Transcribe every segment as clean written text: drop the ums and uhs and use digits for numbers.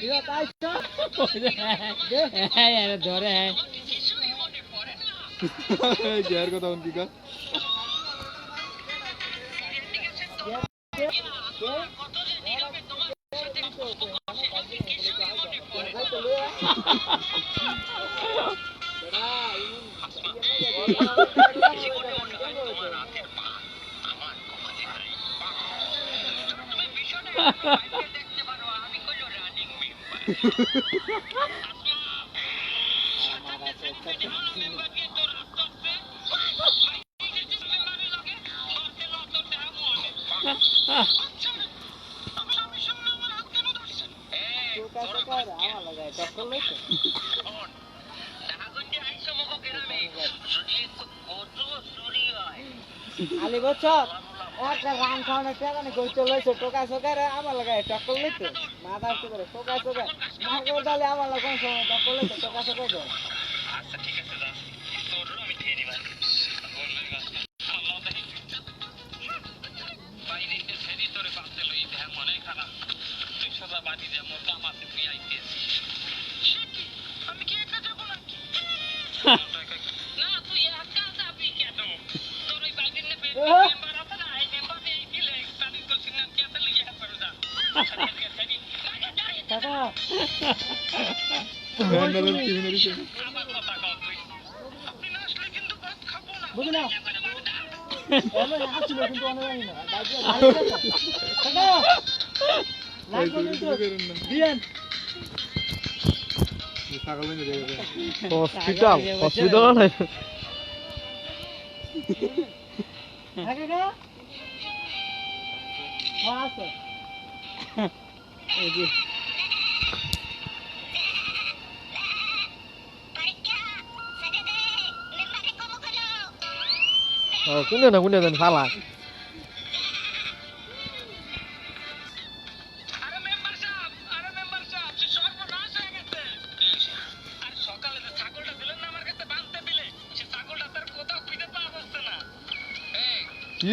ये ताई तो यार धरे है यार को तो उनकी का आली बच्चा একটা রান খাওয়ানো টাকা না কই চলেছে টোকা সোকারে আমার লাগায় টক্কর লইতো মাথা তো করে টোকা সোকা মাকে উঠালে আমার লাগা কোন সময় টক্কর লইতো টোকা সোকা দাও আচ্ছা ঠিক আছে দাও তোর আমি খেয়ে নিবা বললেগা আল্লাহ দেই বাইরে তে ফেরি তোরে পাতে লই দেহ মনে খারাপ তুই সদা বাড়ি দে মোর কাম আছে তুই আইতেছিস আমি কি একা যাব না না তুই একা যাবি কেন তোর ওই বাইরে নে Tata. Bagaimana? Emang aku cuma untuk orang ini. Tata. Dian. Hospital, hospital lah. Ada kan? Masa. Ini. Oh, kuno dan salah.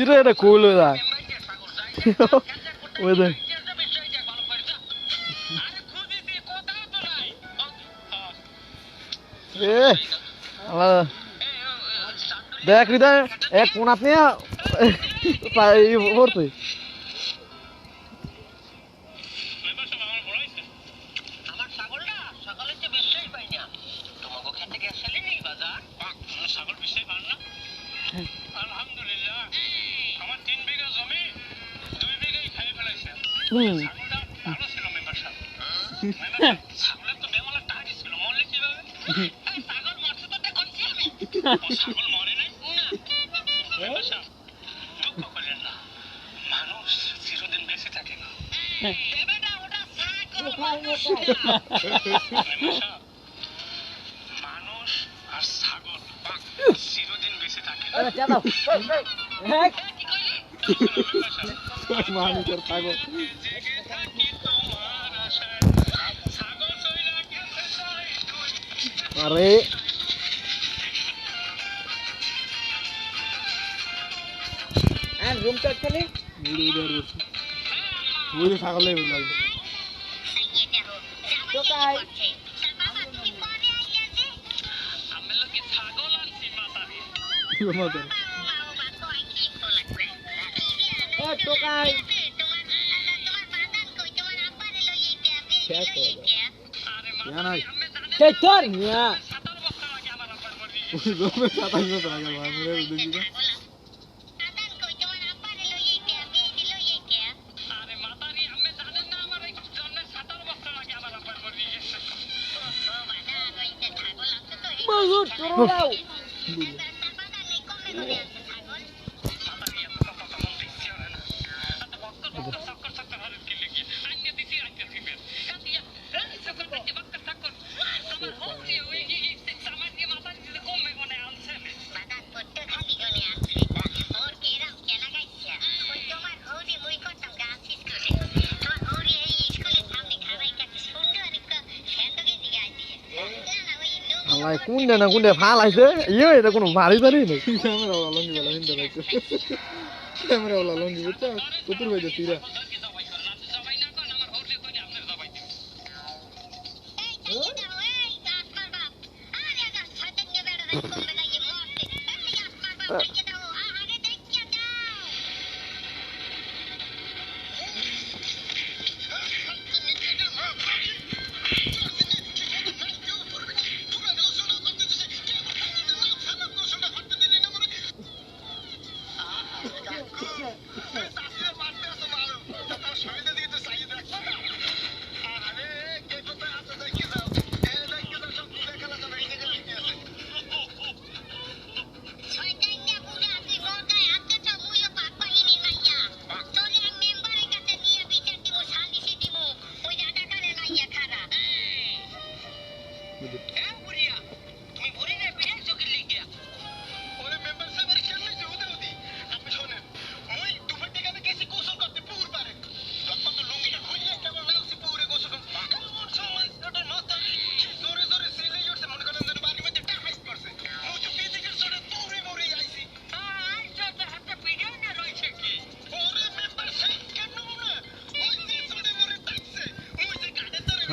Ira ada cool dah. Weather. Allah. দেখ হৃদয় এক কোনাত নিয়ে ভর্তি মানুষ চিরদিন বেঁচে থাকে না মানুষ আর ছাগল চিরদিন বেঁচে থাকে মানুষ আর ছাগল আরে रूम चेक चले उधर वो जो सागल ले बोल तो काय हम लोग की सागल आंसी माता है ये माता ए तो काय क्या को क्या नहीं के तर या सातर बस्ता लगे हमारा पर मर्जी वो में सातर बस्ता लगे हमारे उधर की Turun. Lại kunde na kunde phá lại thế, iyo এটা কোনো ভারী ধরে নেই। ক্যামেরা ওলা লঙ্গি বলা হিন্দা রাখছে। ক্যামেরা ওলা লঙ্গি বুঝছো? কুতুর হয়ে যাচ্ছে এরা।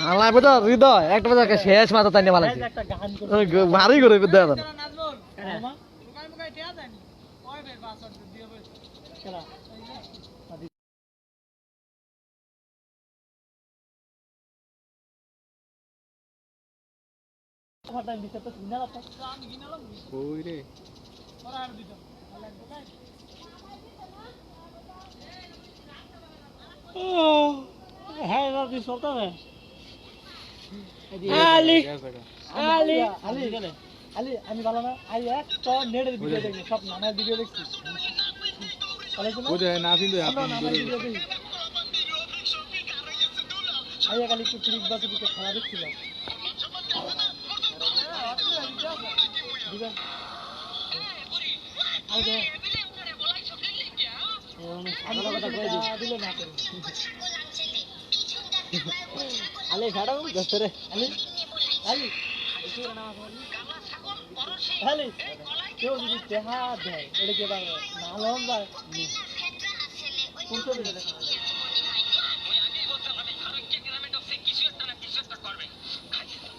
আল্লাহ বেটা হৃদয় একটা বেটা শেষ মাথা টাইনে বানাইছে একটা গান ভারী করে দেয়া নাজমুল লুকাই মুকাই টিয়া জানি ওই বের পাসওয়ার্ড দিয়ে বল খেলা কথা দিতে তো ঘিনা লাগতো আমি ঘিনা লাগবো ওই রে ওরা আর দিত লাগবে না হ্যাঁ রাজি সরতা না আলি আলি আলি আলি আমি ভালো না আই এক তো নেটের ভিডিও দেখি সব নানার ভিডিও দেখছি ওই যে না কিন্তু আই খালি একটু ক্লিক বাসে দিতে খেলা দেখছিলাম দিবেন আই দে আমি কথা কই দিলে না করে আলে ছাড়াও দস্তরে আলে আলে আলে কেউ যদি দেহা দেয় এটা কে বাবা না লম্বা কোন তো দিলে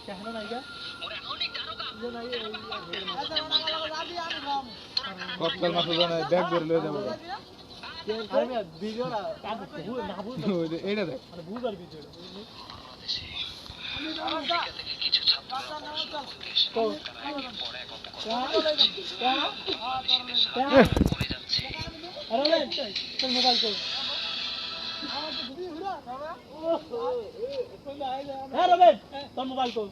কেন না ইয়া কক্কাল মাছ জানা ব্যাগ ধরে লয়ে যাবো আমি ভিডিওটা না বুঝ ওই যে এইটা দেখ মানে বুঝার ভিডিও মোবাইল কর হ্যাঁ রবেন তোর মোবাইল কর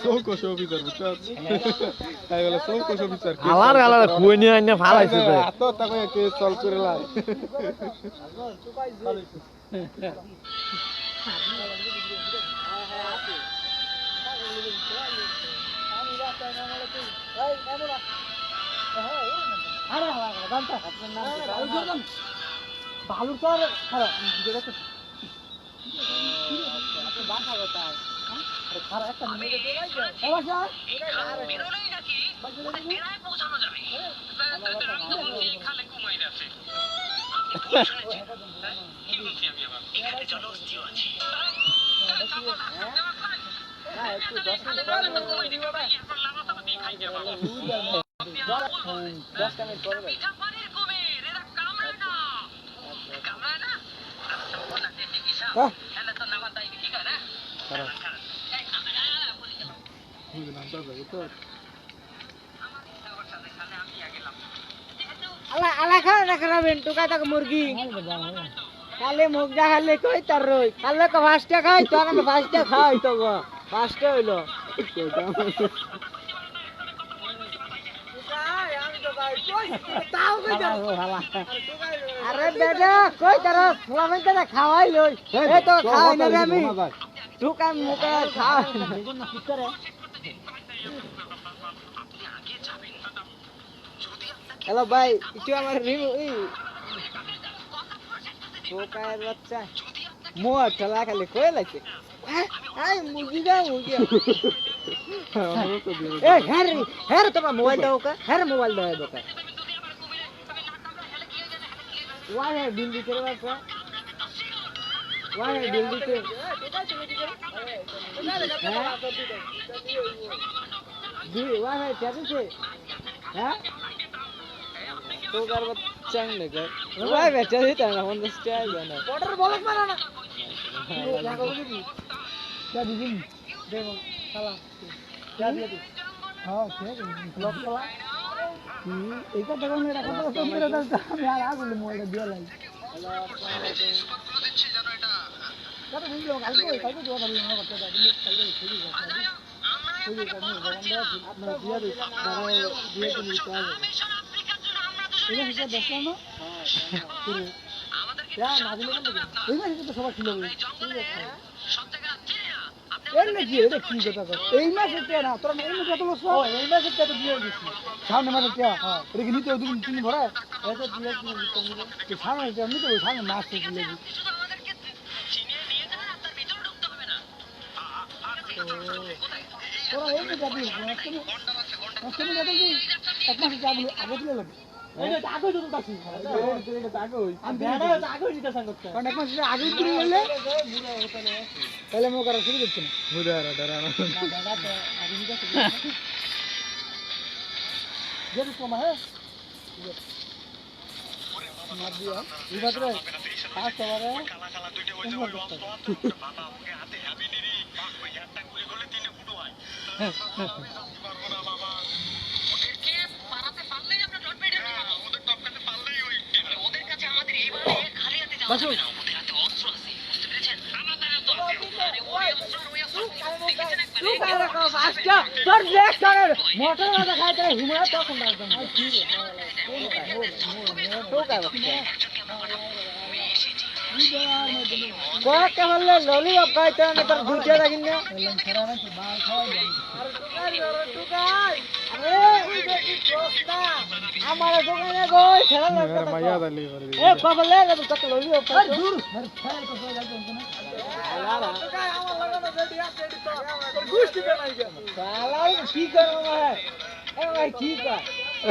চৌকশ অফিসার বুঝছস তাই বলে চৌকশ অফিসার আলার আলার কুয়ে নিয়ে আইনে ফালাইছে তো আত্মহত্যা করে কেস সলভ করে লাই ভালো তো খারাপ বাসা কোথায় খারাপ একটা মিনিটে 10টা মিনিট পরে ভাই। আহ, আলা আলা খাও না খাবেন টুকা তাকে মুরগি কালে মুখ যা খালে কই তার রই কালে তো ফার্স্টে খাই তো আমি ফার্স্টে খাই তো গো ফার্স্টে হইলো আরে বেটা কই তার ফলাবেন তো খাওয়াই লই এই তো খাওয়াই না রে আমি টুকা মুখে খাও হ্যালো ভাই একটু আমার রিমু এই টোকায়ের বাচ্চা মোয়া ঠেলা খালি কই লাগছে আই মুরগি দাও মুরগি এ হ্যাঁ হ্যাঁ তোমার মোবাইল দাও কা হ্যাঁ মোবাইল দাও দোকা ওয়া হ্যাঁ বিল দিতে রে বাচ্চা ওয়া হ্যাঁ বিল দিতে দি ওয়া হ্যাঁ চাচ্ছে হ্যাঁ টোকার বাচ্চা নে কর ওয়া বেটা দিতে না 50 টাকা জানা অর্ডার বলক মারা না क्या दीजिए देखो साला क्या दिया तू हां ठीक है ब्लॉक वाला एक जगह में रखा तो मेरा तो यार आ गए मोबाइल दिया लाई हेलो अस्सलाम वालेकुम दिच्छी জানো এটা কত দিন লোক কালকে দোয়া করলাম না করতে দাও কিন্তু কালকে ছুটি করতে ছুটি করতে আপনারা দিয়া দিই তারা দিয়ে দিন দিতে হবে এটা হিসাব দেখলাম না হ্যাঁ আমাদেরকে না দিলে কেন এই মাসে তো সবার ছিল এর নাকি এটা কি কথা কর এই মাসে তে না তোর এই মাসে কত বছর ও এই মাসে তে তো দিয়ে দিছি সামনে মাসে তে হ্যাঁ এটা কি নিতে ওদিন তিন ভরা এটা দিয়ে কি সামনে তে নিতে ওই সামনে মাস তে দিয়ে দিছি আমাদেরকে চিনিয়ে নিয়ে যান আর তার ভিতরে ঢুকতে হবে না তোরা এই যে যাবি তুমি যাবে কি এক মাসে যাবি আগে দিলে লাগবে এটা আগে দিতে তাছি এটা আগে হই আমি বেড়া এটা আগে দিতে সংগত কারণ এক মাসে আগে দিলে বললে তাহলে মো করা শুরু করতে না বুঝারা ডরা না বেড়া তো আগে দিতে যে তোমা है মার দিয়া এই বাতরে পাঁচ সবারে কালা কালা দুইটা ওই যে বাবা আমাকে হাতে হাবি নিরি ওই একটা গুলি করলে তিনে ফুটো হয় পারবো না বাবা ওদেরকে পারাতে পারলেই আমরা ডট পেডে ওদের টপকাতে পারলেই ওই ওদের কাছে আমাদের এইভাবে খালি হাতে যাওয়া যাবে না ওদের হাতে অস্ত্র আছে বুঝতে পেরেছেন আমাদের তো আছে ওই অস্ত্র দেখেছেন একবার তোর দেখ তোর মোটর মাথা খাইতে হুমা তখন একদম কয়েকটা বললে ললিপপ খাইতে আমি তোর ঘুরতে রাখি না আমার দোকানে গই ছেড়ে এ বাবা লে তোকে ললিপপ দূর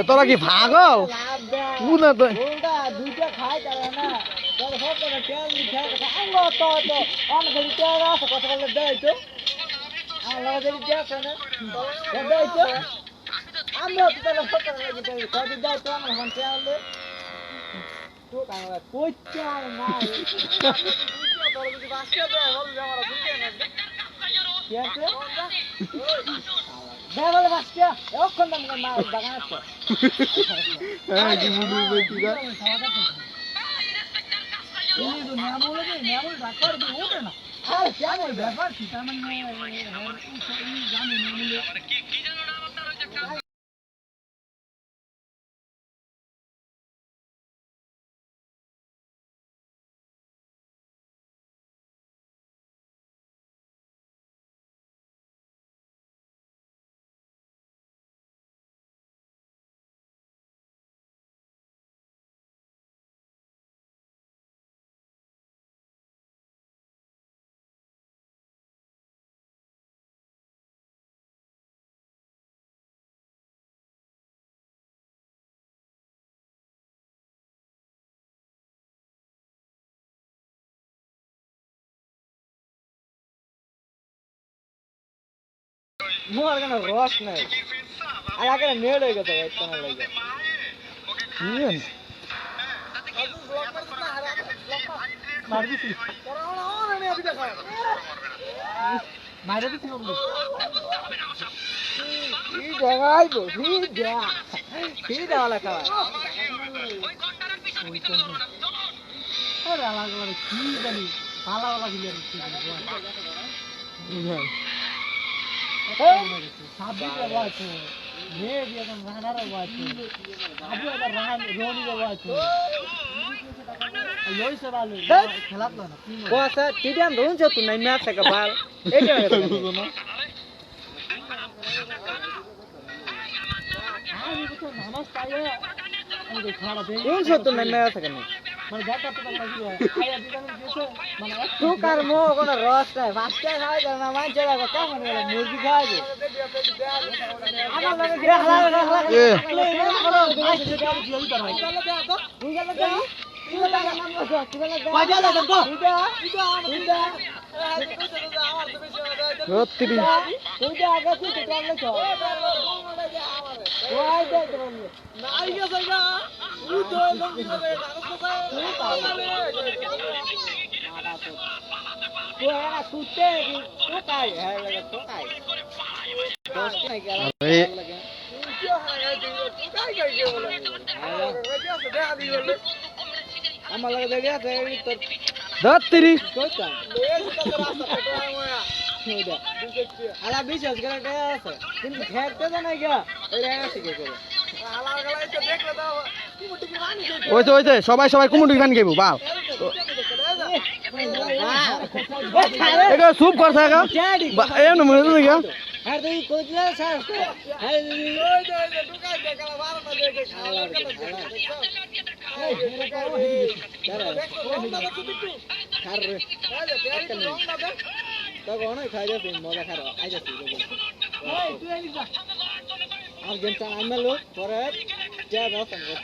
তোরা কি পাগল না তো দুইটা খাই তারা না তেল আঙ্গ তো অনেক তেল আছে কথা বললে দেয় তো আমরা তো তাহলে কদিন দেয় তো আমার ফোন তেল তো কাঙ্গা কোচ্চা না বেড়ালে বাচ্চা এখন তো আমাকে মাছ বাগান আছে হ্যাঁ কি মুডু বেটি গা এই তো নিয়ামলে ডাক্তার তো ওঠে না আর কেন ব্যাপার কি তার মানে জানি নিয়ামলে কি জানো না আপনার ওই যে মোর কেন রস নাই আর আগে নেড় হয়ে গেছে একটা না লাগে ইয়েন মার দিছি মাইরা দিছি বন্ধু কি জায়গায় বসি যা কি দেওয়ালা খাওয়া আরে আলাদা আলাদা কি জানি পালা ওলা কি জানি সাবি দেওয়া আছে মেয়ে দিয়ে এখন রানার দেওয়া আছে আবু এবার রান রনি দেওয়া আছে লই সরালো খেলাত না কোসা টিডিয়াম রুন যত নাই ম্যাচ থেকে বাল এটা বুঝো না আমি তো নামাজ পাইয়া আমি খাড়া দেই রুন যত নাই ম্যাচ থেকে মানে দেখা তো লাগি আয়া দিদান গেছে মানে তু কার মো কোন রস নাই বাচ্চা খাই না মানছে লাগা কেমন হলো মুরগি খাইবে আমার লাগে কি হালা হালা আমার লাগে দেখে আছে তোর দত্তরি কইতা আলা বিশ্বাস করে আছে কিন্তু খেতে তো নাই গা ওই রেগা শিখে করে আলার গলায় তো দেখলে দাও কুমুটি কি রানি ওইতে ওইতে সবাই সবাই কুমুটি গান গাইবো বাও এগো সুপ করছে এগো এমন মনে হচ্ছে গা আর তুই কোজলা সার আরে ওই তো ঢুকাই দে কালা বারো না দেখে আলার তখন খাই যাচ্ছি মজা খার আই যাচ্ছি আর গেম চান আমি লোক পরে যা দাও সঙ্গে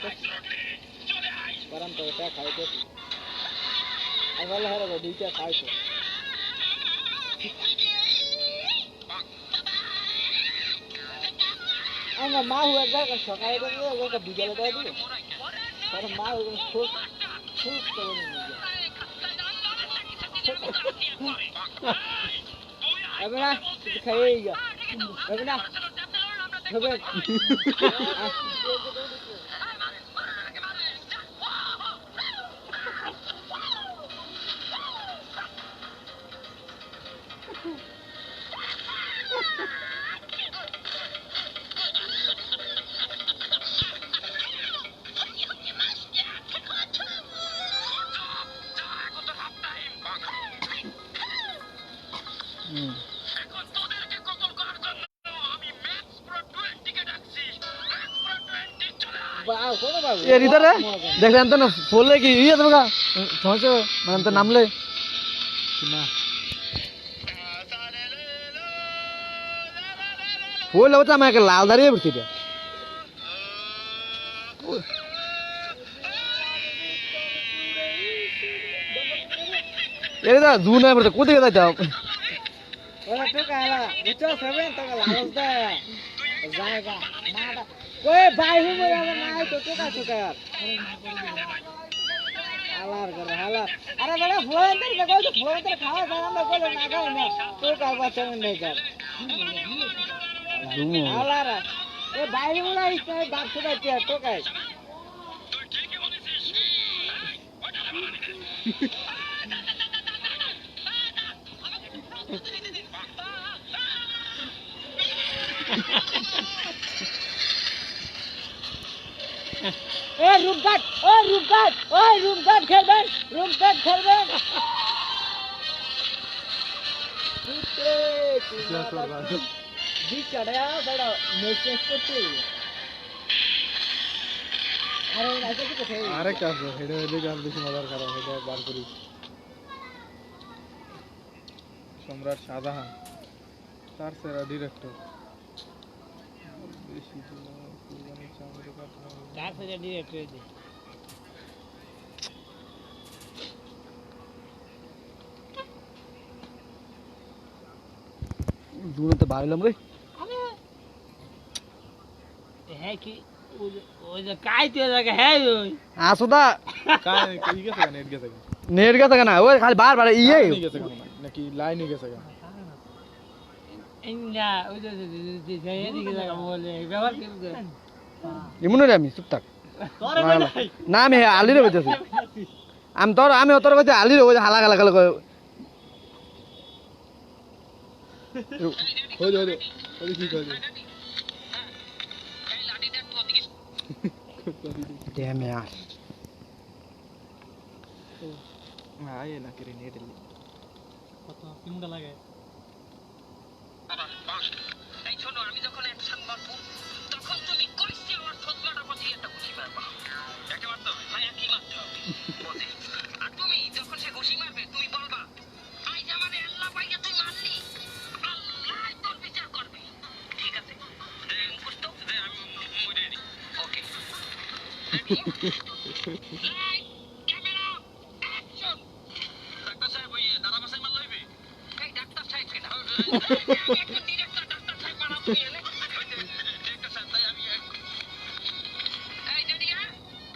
গরম তো এটা খাইতে আর ভালো হয় রে দুইটা খাইতে আমার মা হুয়া যা সকালে তো ওকে বিকেলে দাও দিও আর মা হুয়া খুব খুব করে নিয়ে হবে না খাইয়ে গা হবে না হবে বাও কোন বাবু এর ভিতরে দেখেন তো না ফুলে কি ইয়ে দেবো গা সমস্যা মানে তো নামলে না ফুল হচ্ছে আমাকে লাল দাঁড়িয়ে পড়ছি এটা এর দা জু না পড়তে কোথায় যাইতে ওরা টোকা এলা বুঝছো সেভেন টাকা লালস দেয় জায়গা মাটা ওই বাইরে বলে আমার নাই তো টোকা টোকা হালার করে হালার আরে বড় ফোন দের দেখো তো ফোন দের খাওয়া দাওয়া আমরা বলে না খাও না টোকা বাচ্চা নেই কর হালার এ বাইরে বলে ইচ্ছে বাপ টোকা কি টোকাই রূপঘাট খেলবেন আরেকটা আছে এটা হইলে গান বেশি মজার কারণ এটা বার করি সম্রাট শাহজাহান তার সেরা ডিরেক্টর বেশি কুরবানি চামড়ে কাটনা দূরতে বাইলাম রে কি ওই যে কাইতে লাগে হ্যাঁ ওই আসুদা काय ই গেছে নেট গেছে নেট গেছে না ওই খালি বারবার ইয়ে গেছে নাকি লাইন গেছে ইন্না ওই যে এদিকে লাগা বলে ব্যবহার করতে ইমুনে রে আমি চুপ থাক তোরে কই নাই না আমি আলিরে কইতেছি আমি তোর কইতে আলিরে কইতে হালা গালা গালা কই ওই ওই ওই কি কইছে damn यार আয় না করে নেট লি কত কিমটা লাগে এই শোনো আমি যখন অ্যাকশন মারব তখন তুমি কইছে আমার ছোটলাটা প্রতি একটা ঘুষি মারবা একে মারতে হবে ভাই কি মারতে হবে বলে আর তুমি যখন সে ঘুষি মারবে তুমি বলবা আই জামানে আল্লাহ ভাইকে তুই মারলি আল্লাহ তোর বিচার করবে ঠিক আছে মুখস্থ আমি মরে নি okay light camera action doctor সাহেব ওই দাদা বাসায় মাল লইবে এই ডাক্তার সাহেব কেন ডিরেক্টর ডাক্তার সাহেব মারা তুমি এলে ডিরেক্টর সাহেব তাই আমি এই রেডি হ্যাঁ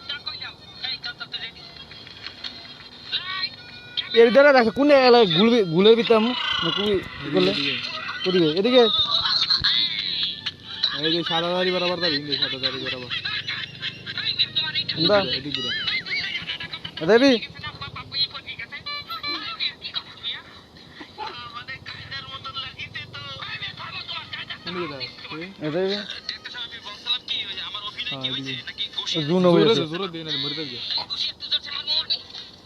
যা কই যাও এই ডাক্তার তো রেডি লাইট এর দ্বারা রাখছে কোন এলা গুলের ভিতর না কই করলে কইবে এদিকে এই যে সাদা দাড়ি বরাবর দা ভিন্দে সাদা দাড়ি বরাবর ইন্দা এদিকে দা দেবি কোন দা দেবি ডাক্তার সাহেব আমি বলছিলাম কি ওই যে আমার অভিনয় কি হইছে নাকি ঘুষি জুন জোরে হইছে জোরে দেন মরে যাবে ঘুষি এত জোরে মারবো আমি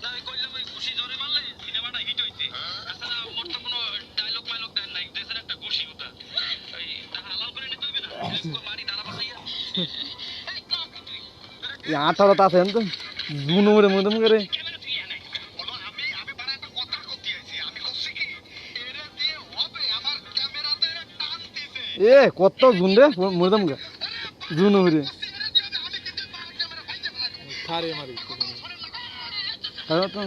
না আমি কইলাম ওই ঘুষি জোরে মারলে সিনেমাটা হিট হইছে আসলে মোর তো কোনো ডায়লগ মাইলগ দেন নাই দেশের একটা ঘুষি ওটা এই তাহা হালাল করে নিতে হইবে না মারি দাঁড়া বসাইয়া এই কাক তুই এই 18 আছে এত জুন মরে মদম করে ক্যামেরা তুই আনাই বলো আমি বারে একটা কথা কইতে আইছি আমি কইছি কি এরে দিয়ে হবে আমার ক্যামেরাতে টান দিছে এ কত জুন রে মদম করে জুন মরে খারে মারি হ্যাঁ তো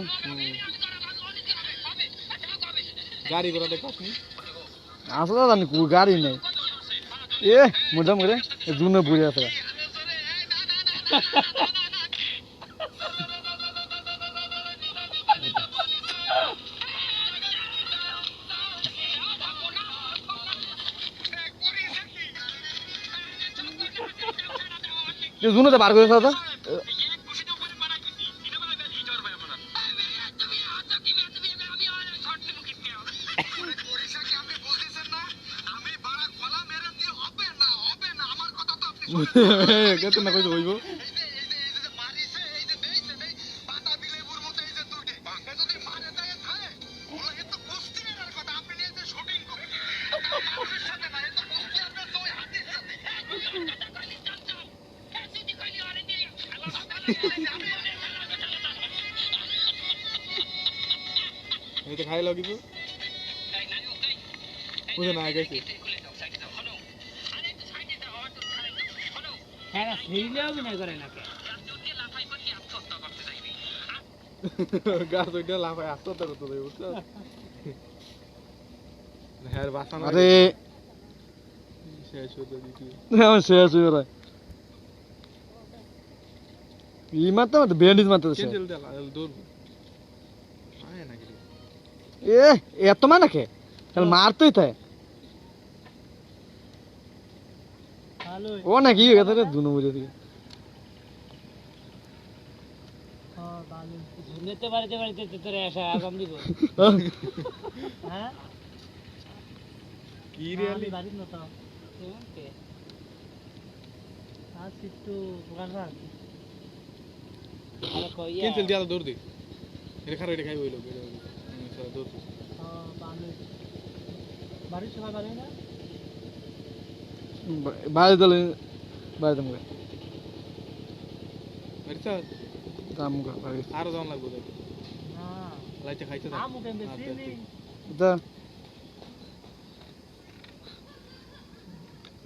গাড়ি ঘোড়া দেখাসনি আসলে জানি কো গাড়ি নাই এ মদম করে জুন বুড়ি আছে যে জুনতে বার করে দাদা কত না কইছো হইবো এই তো খাই লাগিব বুঝে না গেছে হ্যাঁ সেইলে অভিনয় করে নাকি গাছ ওইটা লাফায় আসতে করতে দেবে বুঝছো হ্যাঁ বাসা আরে শেষ হতে দিকি আমি শেষ হয়ে রে ই মাত্র ব্যান্ডেজ মাত্র শেষ কেন চলতে দূর আয় না কি এ এত মানে কে তাহলে মারতই তাই ভালো ও নাকি হয়ে গেছে রে দুনো বুঝে দিকে হ্যাঁ ভালো ঝুলতে পারতে তোরে আসা আগাম দিব হ্যাঁ কি রে আলি বাড়ি না তো ওকে আজ একটু দোকান রাখ আরে কইয়া কেন চল দিয়া দূর দে এটা খারে এটা খাই হইলো সারা দূর হ্যাঁ ভালো বাড়ি সবাই ভালো না বাইরে দলে বাইরে দমকে মরিচা দামকে বাইরে আর দাম লাগবে দেখ না লাইতে খাইতে দাও আমু কেন বেশি নেই দা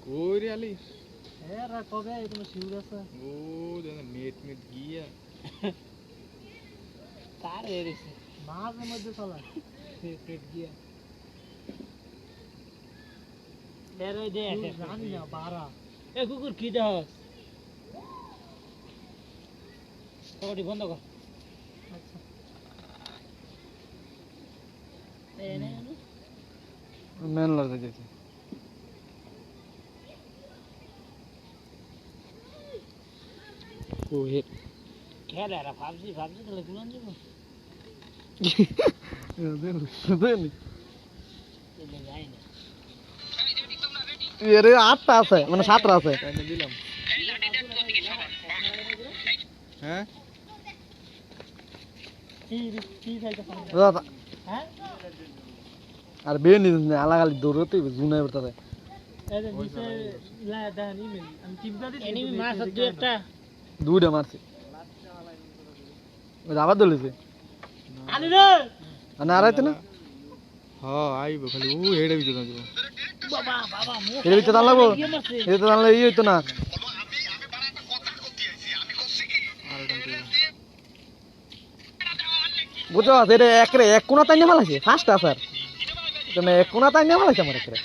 কই রে আলি এরা কবে তুমি শিউর আছে ও জানা নেট গিয়া তার এরিছে মাঝে মধ্যে চলা পেট গিয়া এর ওই দে জানি না বারা এ কুকুর কি দেহস ওটি বন্ধ কর আচ্ছা এই নে মেন লাগতে যাচ্ছে ও হে খেলে আর ভাবছি তাহলে গুলান যাব দেন এলে যাই না এরে 8টা আছে মানে 7টা আছে এনে দিলাম হ্যাঁ কি খাইতে দাদা হ্যাঁ আর বেনি আলাগালি দৌড়তে জুনাই পড়তাছে এই যে নিচে লা দান ইমেল আমি টিপদা দিছি এনিমি মাছ আছে একটা দুইটা মারছে ওই আবার দলেছে আনি রে না আরাইতে না হ্যাঁ আইবো খালি ও হেডে ভিতরে যাব বাবা মুখ এর ভিতরে দান লাগবো এর তো দান লাগলে ই হইতো না বুঝছো এটা একরে এক কোনা তাই নেমা লাগছে ফার্স্ট স্যার তুমি এক কোনা তাই নেমা লাগছে আমার একরে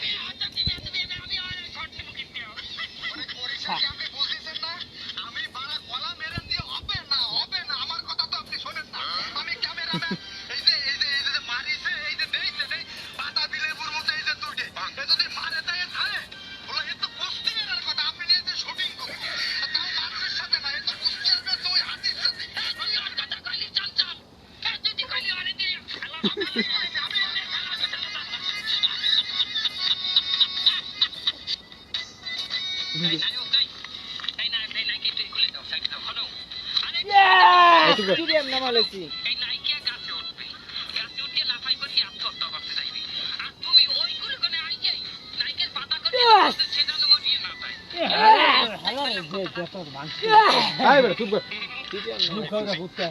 স্টেডিয়াম নামা লইছি এই নাইকিয়া গাছে উঠবে গাছে উঠে লাফাই করে আত্মহত্যা করতে যাইবে আর তুমি ওই করে কোনে আইয়াই নাইকের পাতা করে সেজানো মরিয়ে না যায় হ্যালো রে যে যত মাংস আই বেটা চুপ কর মুখ খাওয়া বুঝতা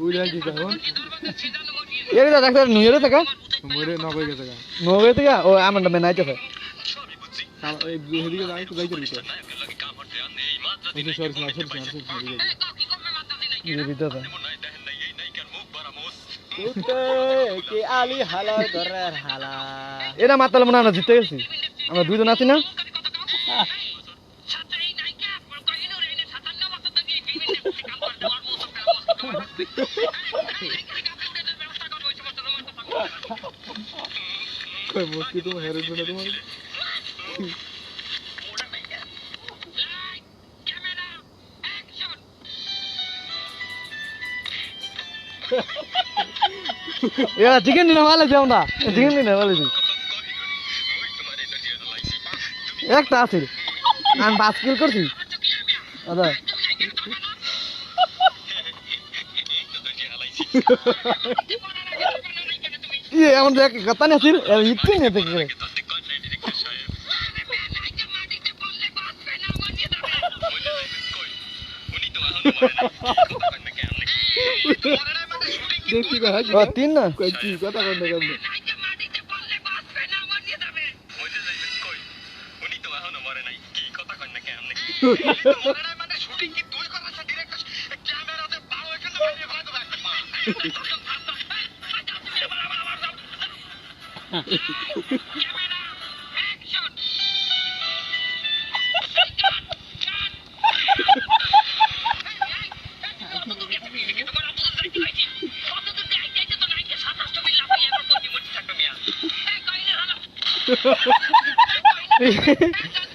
ওই লাগি এখন সেজানো মরিয়ে এর দা ডাক্তার নুয়েরে থেকে মরে নগই গেছে গা নগে থেকে ও আমারটা মেনাইতেছে এই হেদিকে যাই তো যাইতে ভিতর এই যে সরি কি করবে মাথা দিলাই এর ভিতরে নাই দেখেন নাই এই নাইকার মুখ ভরা মোস উতে কি আলি হালা ঘরের হালা এরা মাতাল মনে না জিতে গেছি আমরা দুইজন আছি না সাথে এই নাইকা কহিনো রে 57 বছর থেকে এই ফিল্মে কাম করে দেওয়ার মতো ব্যবস্থা করবো ওই সমস্ত রোমান্স কই মুস্কি তুমি হেরে না তোমার ক্যামেরা অ্যাকশন এরা চিকেন দিনা ভালো আছে আমরা চিকেন দিনা ভালো আছে একটা আছে আমি 5 কিল করছি আদা ইয়ে আমাদের এক কথা না ছিল ইতি না থেকে দেখি কই হাজি ও তিন না কই কি কথা কই না কেমনে ক্যামেরা